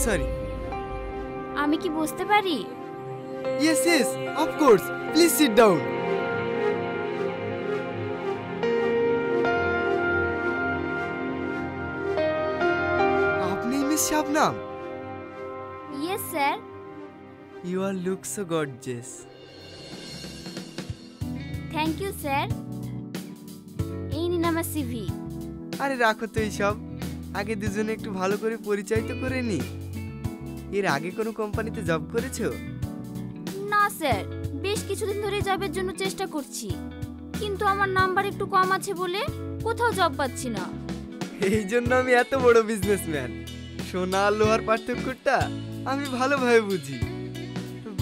Sorry. আমি কি বসতে পারি? Yes yes, of course, please sit down. আপনি miss Shabnam? Yes sir. You are look so gorgeous. Thank you sir. এই নিন আমার সিভি। আরে রাখো তো এইসব, আগে দুজনে একটু ভালো করে পরিচয় তো করে নি। এর আগে কোনো কোম্পানিতে জব করেছো? না স্যার, বেশ কিছুদিন ধরে জবের জন্য চেষ্টা করছি, কিন্তু আমার নাম্বার একটু কম আছে বলে কোথাও জব পাচ্ছি না। এই জন্য আমি এত বড় বিজনেসম্যান। সোনা আর লোহার পার্থক্যটা আমি ভালোভাবে বুঝি,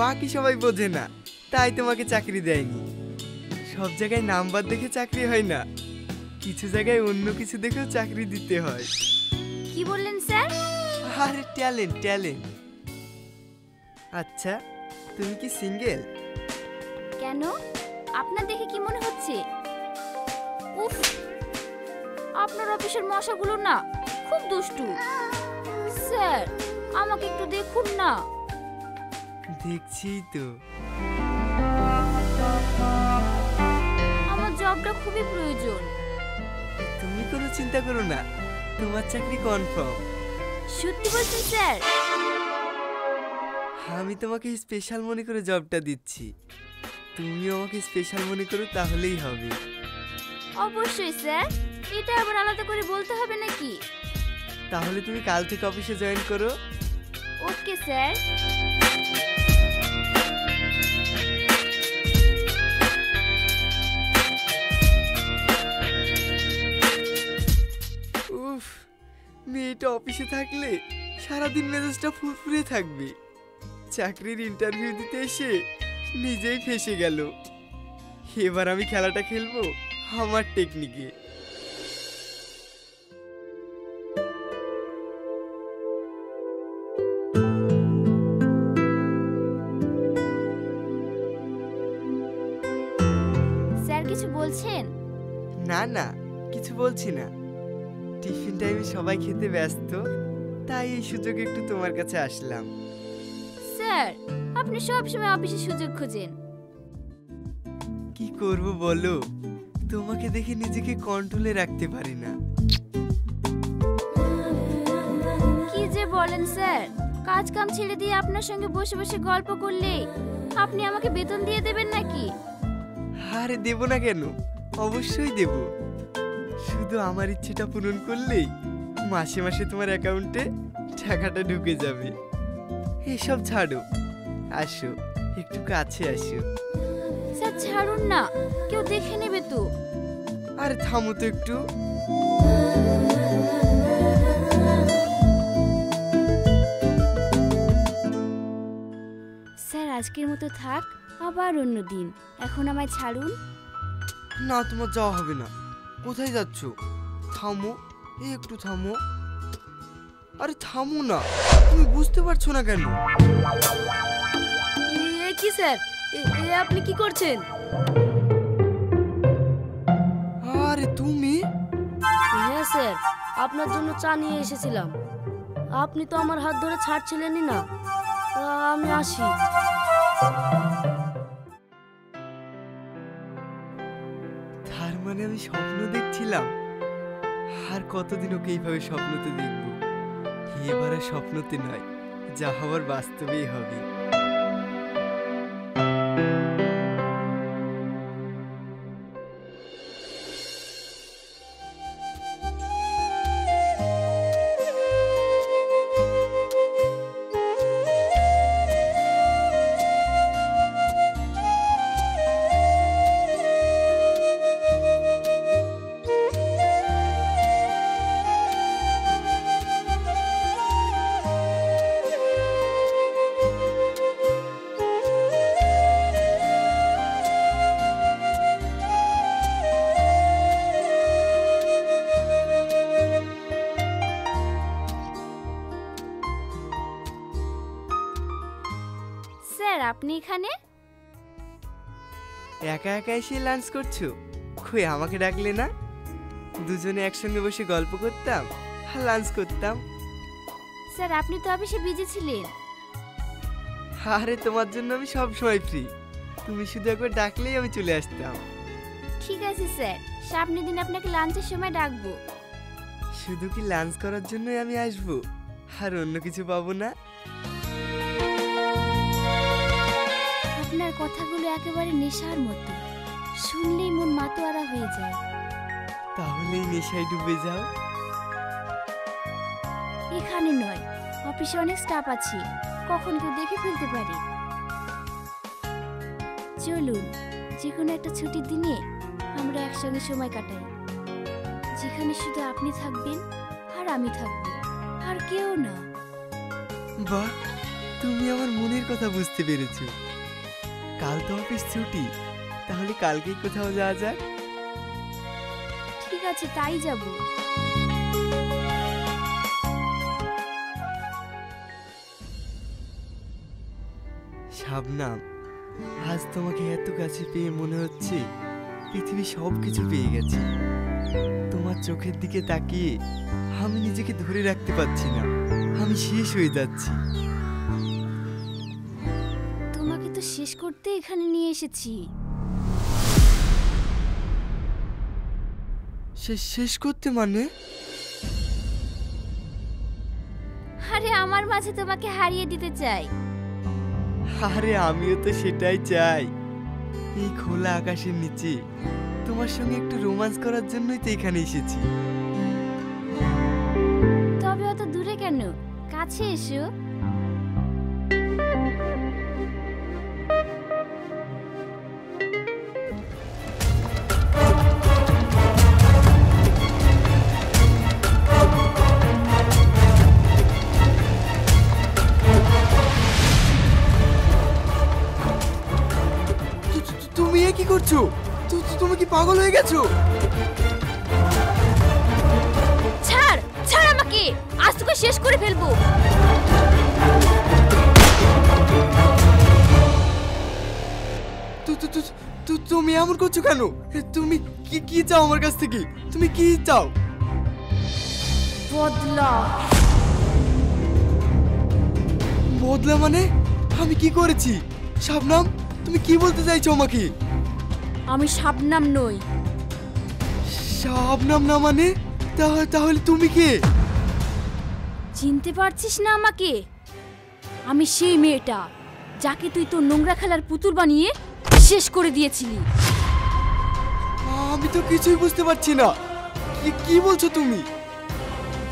বাকি সবাই বোঝে না, তাই তোমাকে চাকরি দেয়নি। সব জায়গায় নাম্বার দেখে চাকরি হয় না, কিছু জায়গায় অন্য কিছু দেখেও চাকরি দিতে হয়। কি বললেন স্যার? আরে ট্যালেন্ট ট্যালেন্ট। আচ্ছা, তুমি কি সিঙ্গেল? কেন, আপনার দেখে কি মনে হচ্ছে? উফ, আপনার অফিসের মশাগুলো না খুব দুষ্টু। স্যার, আমাকে একটু দেখুন না। দেখছি তো। আমার জবটা খুবই প্রয়োজন। তুমি কোনো চিন্তা করো না, তোমার চাকরি কনফার্ম। সত্যি বলছেন স্যার? আমি তোমাকে স্পেশাল মনে করে জবটা দিচ্ছি, তুমিও আমাকে স্পেশাল মনে করো, তাহলেই হবে। অবশ্যই স্যার, এটা আবার আলাদা করে বলতে হবে নাকি? তাহলে তুমি কাল থেকে অফিসে জয়েন করো। Okay sir. উফ, মেয়েটা অফিসে থাকলে সারাদিন মেজাজটা ফুরফুরে থাকবে। চাকরির ইন্টারভিউ দিতে এসে নিজেই ফেসে গেল। এবার আমি খেলাটা খেলবো আমার টেকনিকে। স্যার কিছু বলছেন? না না, কিছু বলছি না। টিফিন টাইমে সবাই খেতে ব্যস্ত, তাই এই সুযোগে একটু তোমার কাছে আসলাম। স্যার, আপনি সবসময় অফিসে সুযোগ খোঁজেন। কি করব বলো, তোমাকে দেখে নিজেকে কন্ট্রোলে রাখতে পারি না। কি যে বলেন স্যার, কাজ কাম ছেড়ে দিয়ে আপনার সঙ্গে বসে বসে গল্প করলে আপনি আমাকে বেতন দিয়ে দেবেন নাকি? আরে দেব না কেন, অবশ্যই দেব। শুধু আমার ইচ্ছেটা পূরণ করলেই মাসে মাসে তোমার অ্যাকাউন্টে টাকাটা ঢুকে যাবে। এসব ছাড়ো, আসো একটু কাছে আসো। স্যার ছাড়ুন না, কেউ দেখে নেবে তো। আরে থামো তো একটু। স্যার আজকের মতো থাক, আবার অন্য দিন। এখন আমায় ছাড়ুন। না, তোমার যাওয়া হবে না। কোথায় যাচ্ছ? থামো, একটু থামো। আরে থামো না, তুমি বুঝতে পারছো না কেন? কি স্যার, আপনি কি করছেন? আরে তুমি? হ্যাঁ স্যার, আপনার জন্য চা নিয়ে এসেছিলাম। আপনি তো আমার হাত ধরে ছাড়ছিলেনই না। আমি আসি। তার মানে আমি স্বপ্ন দেখছিলাম, আর কতদিন ওকে এইভাবে স্বপ্নতে দেখবো। এবারে স্বপ্নতে নয়, যা হবার বাস্তবেই হবে। স্যার আপনি এখানে? একা একা এসে লাঞ্চ করছো? কই আমাকে ডাকলে না? দুজনে একসঙ্গে বসে গল্প করতাম আর লাঞ্চ করতাম। স্যার আপনি তো অফিসে বিজি ছিলেন। আরে তোমার জন্য আমি সব সময় ফ্রি, তুমি শুধু একবার ডাকলেই আমি চলে আসতাম। ঠিক আছে স্যার, সামনের দিন আপনাকে লাঞ্চের সময় ডাকবো। শুধু কি লাঞ্চ করার জন্যই আমি আসবো, আর অন্য কিছু পাবো না? আপনার কথাগুলো একেবারে নেশার মতো, শুনলেই মন মাতোয়ারা হয়ে যায়। তাহলে এই নেশায় ডুবে যাও। এখানে নয়, অফিসে অনেক স্টাফ আছে, কখন কেউ দেখে ফেলতে পারে। চলুন যে কোনো একটা ছুটির দিনে আমরা একসঙ্গে সময় কাটাই, যেখানে শুধু আপনি থাকবেন আর আমি থাকবো, আর কেউ না। বাহ, তুমি আমার মনের কথা বুঝতে পেরেছো। কাল তো অফিস ছুটি, তাহলে কালকেই কোথাও যাওয়া যাক। ঠিক আছে, তাই যাব। শাবনাম, আজ তোমাকে এত কাছে পেয়ে মনে হচ্ছে পৃথিবী সব কিছু পেয়ে গেছে। তোমার চোখের দিকে তাকিয়ে আমি নিজেকে ধরে রাখতে পারছি না, আমি শেষ হয়ে যাচ্ছি। তোমাকে তো শেষ করতে এখানে নিয়ে এসেছি। শেষ করতে মানে? আরে আমার মাঝে তোমাকে হারিয়ে দিতে চাই। আরে আমিও তো সেটাই চাই। এই খোলা আকাশের নিচে তোমার সঙ্গে একটু রোমান্স করার জন্যই তো এখানে এসেছি। তবে অত দূরে কেন, কাছে এসো। তুমি এ কি করছো? তুমি কি পাগল হয়ে গেছো? ছাড় ছাড় আমাকে, আজ তোকে শেষ করে ফেলবো। তুমি এমন করছো কেন? তুমি কি চাও আমার কাছ থেকে? তুমি কি চাও? বদলা। বদলা মানে? আমি কি করেছি? শাবনাম, তুমি কি বলতে চাইছো আমাকে? আমি শাবনাম নই। শাবনাম না মানে? তাহলে তুমি কে? চিনতে পারছিস না আমাকে? আমি সেই মেয়েটা যাকে তুই তোর নোংরা খেলার পুতুল বানিয়ে শেষ করে দিয়েছিলি। আমি তো কিছুই বুঝতে পারছি না, কি বলছো তুমি?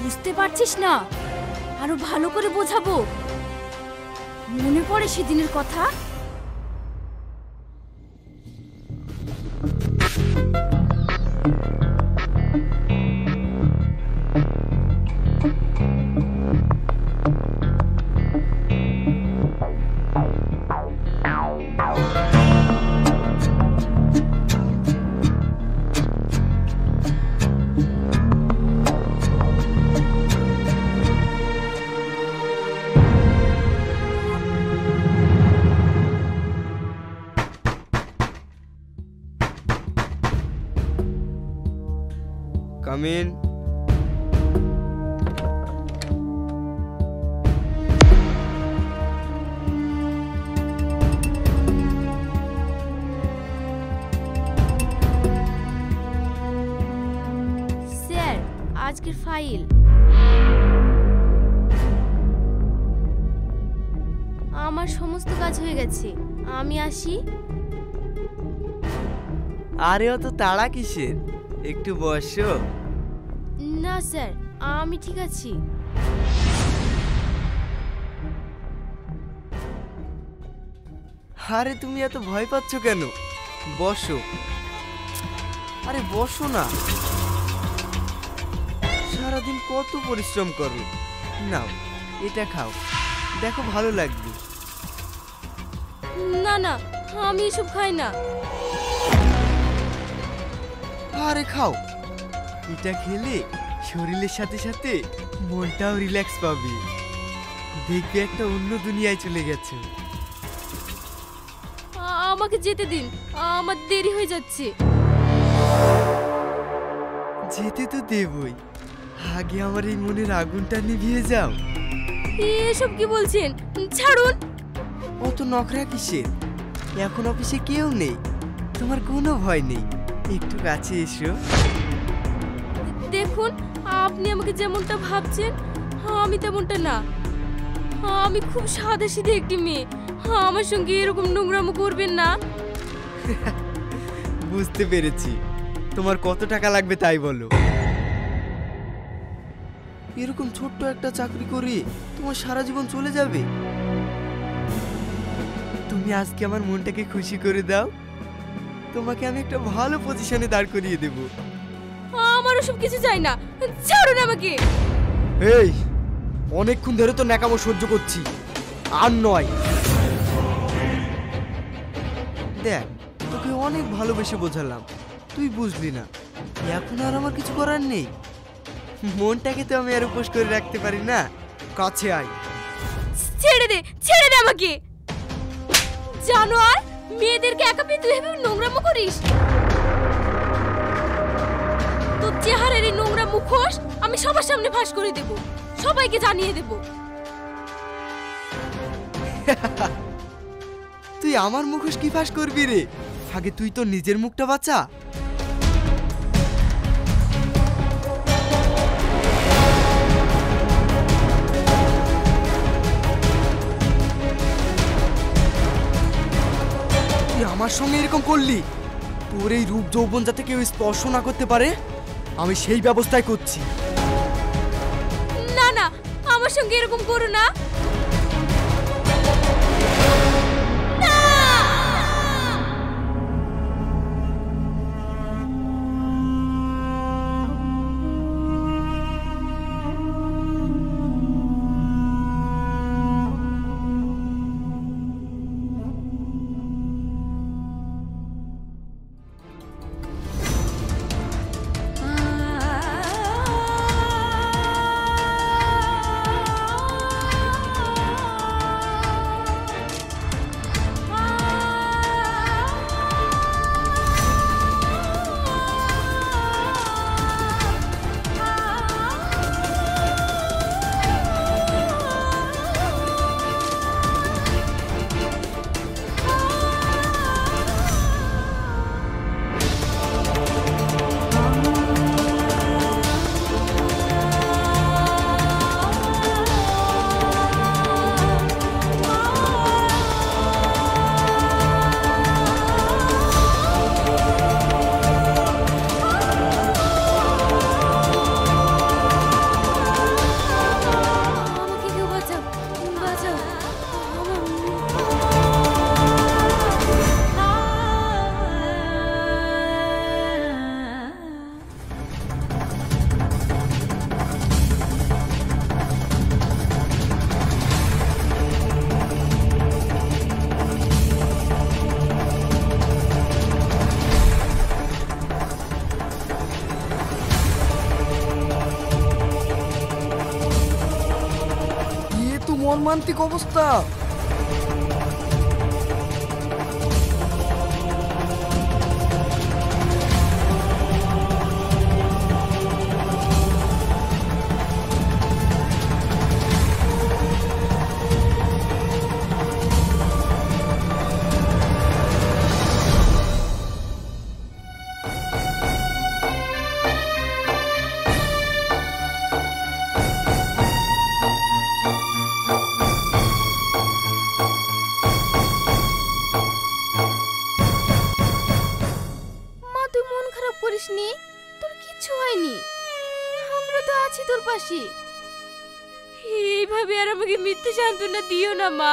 বুঝতে পারছিস না? আরো ভালো করে বোঝাবো। মনে পড়ে সেদিনের কথা? Come in. স্যার, আজকের ফাইল। আমার সমস্ত কাজ হয়ে গেছে, আমি আসি। আরে অত তাড়া কিসের? একটু বসো। না স্যার, আমি ঠিক আছি। আরে তুমি এত ভয় পাচ্ছ কেন? বসো। আরে বসো না। সারাদিন কত পরিশ্রম করো। নাও এটা খাও, দেখো ভালো লাগবে। না না, আমি এসব খাই না। আরে খাও, এটা খেলে শরীরের সাথে সাথে মনটাও রিল্যাক্স পাবে। দেখবে একটা অন্য দুনিয়ায় চলে গেছে। আমাকে যেতে দিন, আমার দেরি হয়ে যাচ্ছে। যেতে তো দেবই, আগে আমার এই মনের আগুনটা নিভিয়ে যাও। এসব কি বলছেন? ছাড়ুন। অত নখরা কিসের? এখন অফিসে কেউ নেই, তোমার কোনো ভয় নেই। একটু কাছে এসো। দেখুন, আপনি আমাকে যেমনটা ভাবছেন আমি তেমনটা না। আমি খুব সাদাসিধে একটি মেয়ে। আমার সঙ্গে এরকম নোংরামো করবেন না। বুঝতে পেরেছি। তোমার কত টাকা লাগবে তাই বলো। এরকম ছোট্ট একটা চাকরি করে তোমার সারা জীবন চলে যাবে? তুমি আজকে আমার মনটাকে খুশি করে দাও, তোমাকে আমি একটা ভালো পজিশনে দাঁড় করিয়ে দেব। আমার ওসব কিছু চাই না, ছাড়ুন আমাকে। এই, অনেকক্ষণ ধরে তো ন্যাকামো সহ্য করছি, আর নয়। দেখ, তোকে অনেক ভালোবেসে বোঝালাম, তুই বুঝলি না। এখন আর আমার কিছু করার নেই। মনটাকে তো আমি আর উপোস করে রাখতে পারি না। কাছে আয়। ছেড়ে দে, ছেড়ে দে আমাকে। জানোয়ার, মেয়েদেরকে একা পেয়ে তুই এভাবে নোংরামো করিস? তোর চেহারার এই নোংরা মুখোশ আমি সবার সামনে ফাঁস করে দেব, সবাইকে জানিয়ে দেব। তুই আমার মুখোশ কি ফাঁস করবি রে? আগে তুই তো নিজের মুখটা বাঁচা। তুই আমার সঙ্গে এরকম করলি, তোর এই রূপ যৌবন যাতে কেউ স্পর্শ না করতে পারে, আমি সেই ব্যবস্থাই করছি। না না, আমার সঙ্গে এরকম করো না। মর্মান্তিক অবস্থা। করিসনি, তোর কিচ্ছু হয়নি, আমরা তো আছি তোর পাশে। এইভাবে আর আমাকে মিথ্যে সান্ত্বনা দিও না মা,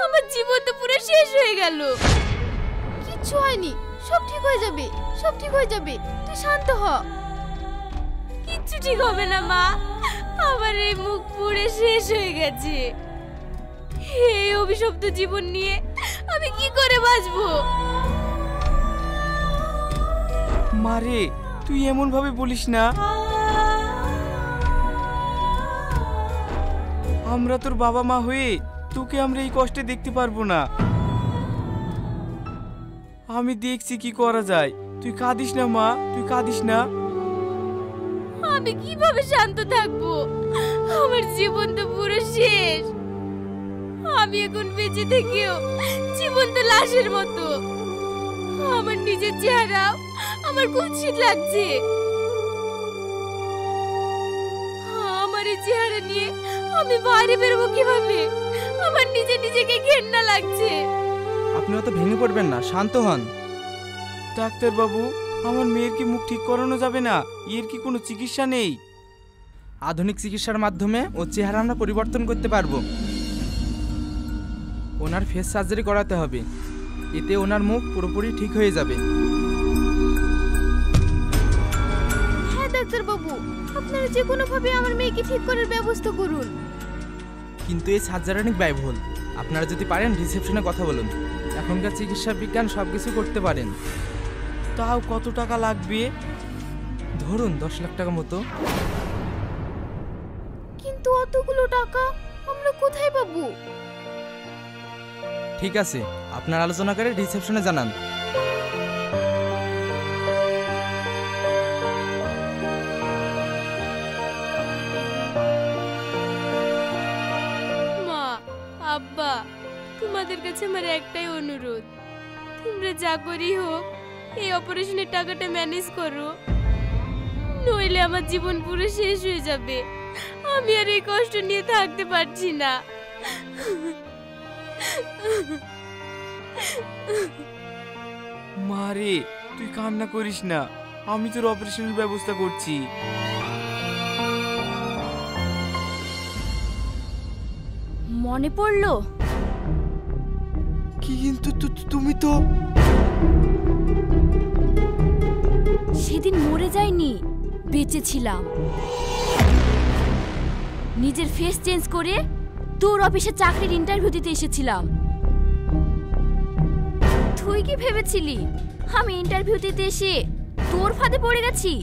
আমার জীবন তো পুরো শেষ হয়ে গেল। কিচ্ছু হয়নি, সব ঠিক হয়ে যাবে, সব ঠিক হয়ে যাবে, তুই শান্ত হ। কিচ্ছু ঠিক হবে না মা, আমার এই মুখ পুড়ে শেষ হয়ে গেছে। এই অভিশপ্ত জীবন নিয়ে আমি কি করে বাঁচবো? মারে, তুই এমন ভাবে বলিস না। আমরা তোর বাবা মা হয়ে তোকে আমরা এই কষ্টে দেখতে পারবো না। আমি দেখছি কি করা যায়, তুই কাঁদিস না মা, তুই কাঁদিস না। আমি কিভাবে শান্ত থাকবো? আমার জীবন তো পুরো শেষ। আমি এখন বেঁচে থেকেও জীবন তো লাশের মতো। আমার নিজের চেহারাও আমার কুৎসিত লাগছে। আমার এই চেহারা নিয়ে আমি বাইরে বেরোবো কিভাবে? আমার নিজেকে ঘেন্না লাগছে। আপনি অত ভেঙে পড়বেন না, শান্ত হন। ডাক্তার বাবু, আমার মেয়ের কি মুখ ঠিক করানো যাবে না? এর কি কোনো চিকিৎসা নেই? আধুনিক চিকিৎসার মাধ্যমে ওর চেহারা আমরা পরিবর্তন করতে পারবো। ওনার ফেস সার্জারি করাতে হবে, এতে ওনার মুখ পুরোপুরি ঠিক হয়ে যাবে। হ্যাঁ ডাক্তার বাবু, আপনারা যে কোনো ভাবে আমার মেয়েকে ঠিক করার ব্যবস্থা করুন। কিন্তু এই সার্জারি অনেক ব্যয়বহুল। আপনারা যদি পারেন রিসেপশনে কথা বলুন, এখনকার চিকিৎসা বিজ্ঞান সব কিছু করতে পারেন। তাও কত টাকা লাগবে? ধরুন 10 লাখ টাকা মতো। কিন্তু অতগুলো টাকা আমরা কোথায় পাবো? ঠিক আছে, আপনার আলোচনা করে রিসেপশনে জানান। মা, আব্বা, তোমাদের কাছে আমার একটাই অনুরোধ, তোমরা যা করি হোক এই অপারেশনের টাকাটা ম্যানেজ করো, নইলে আমার জীবন পুরো শেষ হয়ে যাবে। আমি আর এই কষ্ট নিয়ে থাকতে পারছি না। মারে, তুই কান্না করিস না, আমি তোর অপারেশনের ব্যবস্থা করছি। মনে পড়লো? কিন্তু তুমি তো সেদিন মরে যাইনি, বেঁচে ছিলাম। নিজের ফেস চেঞ্জ করে তোর অফিসে চাকরির ইন্টারভিউ দিতে এসেছিলাম। তুই কি ভেবেছিলি আমি ইন্টারভিউ দিতে এসে তোর ফাঁদে পড়ে গেছি?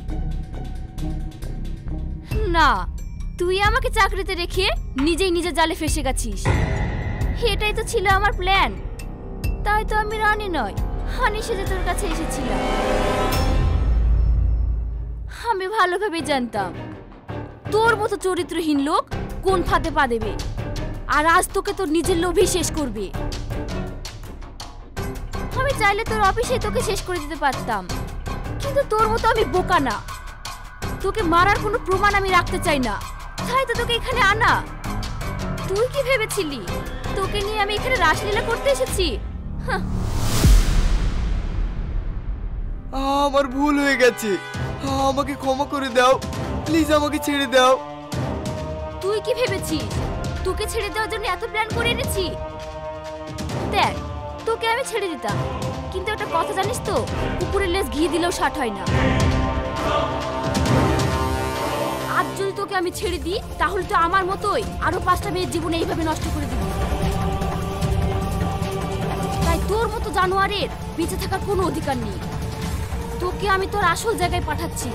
না, তুই আমাকে চাকরিতে রেখে নিজেই নিজের জালে ফেসে গেছিস। এটাই তো ছিল আমার প্ল্যান। তাই তো আমি রানী নয়, হানি সেজে তোর কাছে এসেছিলাম। আমি ভালোভাবে জানতাম তোর মতো চরিত্রহীন লোক কোন ফাঁদে পা দেবে, আর আজ তোকে তোর নিজের লোভই শেষ করবে। আমি চাইলে তোর অফিসে তোকে শেষ করে দিতে পারতাম, কিন্তু তোর মতো আমি বোকা না। তোকে মারার কোনো প্রমাণ আমি রাখতে চাই না, তাই তো তোকে এখানে আনা। তুই কি ভেবেছিলি তোকে নিয়ে আমি এখানে রাসলীলা করতে এসেছি? হাহ। আমার ভুল হয়ে গেছে, আমাকে ক্ষমা করে দাও, প্লিজ আমাকে ছেড়ে দাও। তুই কি ভেবেছিস তোকে ছেড়ে দেওয়ার জন্য এত প্ল্যান করে এনেছি? দেখ, তোকে আমি ছেড়ে দিতাম, কিন্তু একটা কথা জানিস তো, কুকুরের লেজ ঘি দিলেও ষাট হয় না। আজ যদি তোকে আমি ছেড়ে দিই, তাহলে তো আমার মতোই আরো 5টা মেয়ের জীবন এইভাবে নষ্ট করে দিবি। তাই তোর মতো জানোয়ারের বেঁচে থাকার কোনো অধিকার নেই। তোকে আমি তোর আসল জায়গায় পাঠাচ্ছি।